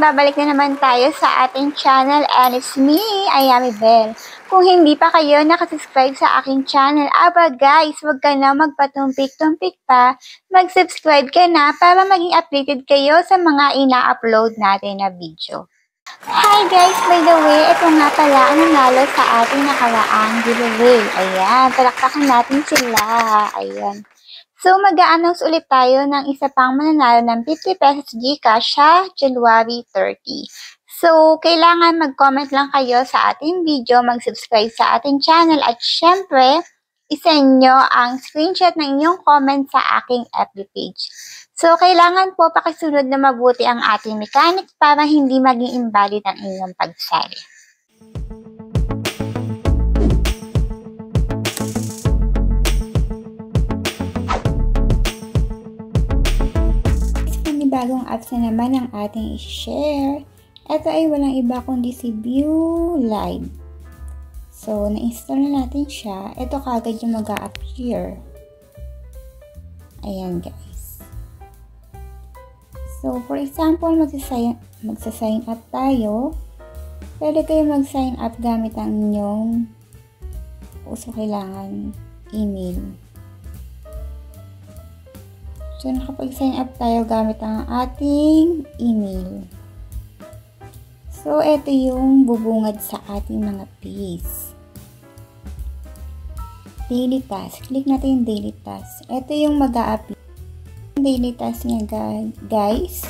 babalik na naman tayo sa ating channel and it's me, Ayami Bell. Kung hindi pa kayo nakasubscribe sa aking channel, guys, huwag ka na magpatumpik-tumpik pa, mag-subscribe ka na para maging updated kayo sa mga ina-upload natin na video. Hi guys, by the way, ito nga pala ang nanalo sa ating nakaraang giveaway. Ayan, palakpakan natin sila. Ayan. So, mag-a-announce ulit tayo ng isa pang mananalo ng 50 pesos GCash sa January 30. So, kailangan mag-comment lang kayo sa ating video, mag-subscribe sa ating channel, at syempre, isend nyo ang screenshot ng inyong comment sa aking FB page. So, kailangan po pakisunod na mabuti ang ating mechanics para hindi maging invalid ang inyong pagsali. Bagong apps na naman ang ating i-share. Ito ay walang iba kundi si View Live. So, na-install na natin siya. Ito kagad yung mag-a-appear. Ayan guys. So, for example, magsa-sign up tayo. Pwede kayo mag-sign up gamit ang inyong kailangan email. So, nakapag-sign up tayo gamit ang ating email. So, ito yung bubungad sa ating mga piece. Daily task. Click natin yung daily task. Ito yung mag-a-appear. Daily task niya, guys.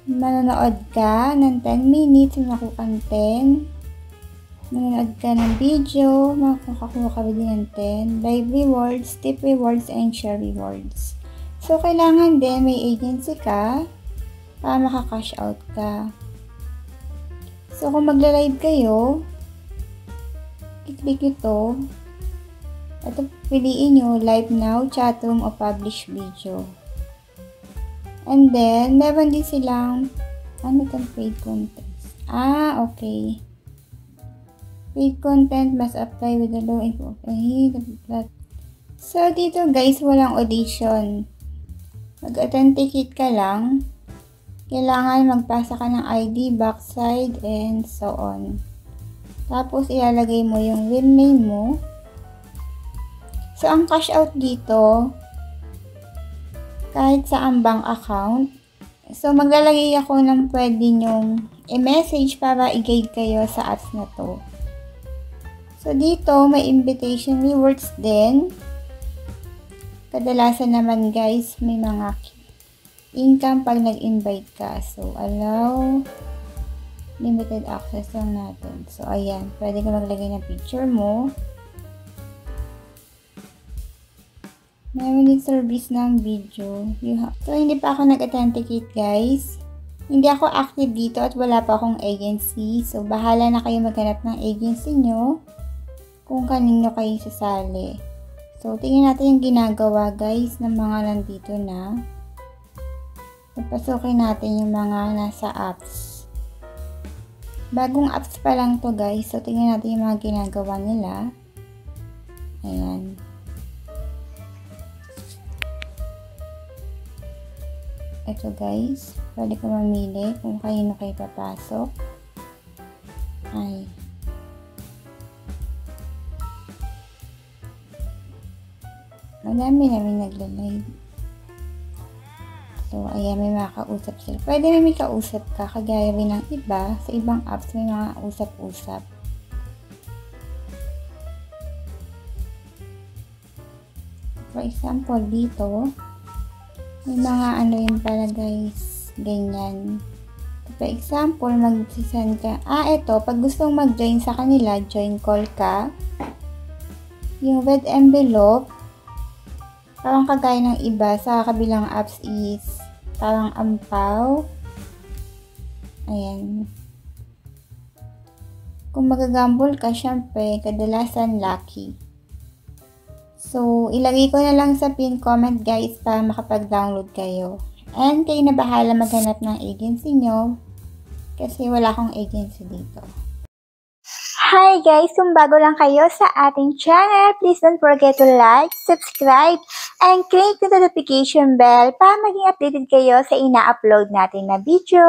Manonood ka ng 10 minutes, makukontent. Manonood ka ng video, makakuha ka din ng 10. Live rewards, tip rewards, and share rewards. So, kailangan din may agency ka para maka-cash out ka. So, kung magla-live kayo, i-click nyo to. Ito, piliin nyo, live now, chat room, o publish video. And then, meron din silang, paid contents. Okay. Paid content must apply with the low info. So, dito guys, walang audition. Mag-authenticate ka lang. Kailangan magpasa ka ng ID, backside, and so on. Tapos, ilalagay mo yung real name mo. So, ang cash out dito, kahit sa ang bank account. So, maglalagay ako ng pwede nyong i-message para i-guide kayo sa apps na to. So, dito, may invitation rewards din. Kadalasan naman guys, may mga income pag nag-invite ka. So, allow limited access lang natin. So, ayan. Pwede ka maglagay ng picture mo. Meron din service ng video. So, hindi pa ako nag-authenticate guys. Hindi ako active dito at wala pa akong agency. So, bahala na kayo maghanap ng agency nyo kung kanino kayo sasali. So, tingnan natin yung ginagawa guys ng mga nandito na. Papasukin natin yung mga nasa apps. Bagong apps pa lang to guys. So, tingnan natin yung mga ginagawa nila. Ayan. Ito guys. Pwede ka mamili kung kanino kayo papasok. Ay. Madami namin nagla-live. So, ayan, may mga kausap sila. Pwede may kausap ka, kagaya rin ng iba. Sa ibang apps, may mga usap-usap. For example, dito, may mga ano yun pala guys, ganyan. For example, mag-send ka. Ito, pag gustong mag-join sa kanila, join call ka. Yung red envelope, parang kagaya ng iba sa kabilang apps is parang ampaw. Ayan. Kung magagamble ka, syempre, kadalasan lucky. So, ilagay ko na lang sa pin comment guys para makapag-download kayo. And kayo na bahala maghanap ng agency nyo kasi wala akong agency dito. Hi guys! Kung bago lang kayo sa ating channel, please don't forget to like, subscribe, and click the notification bell para maging updated kayo sa ina-upload natin na video.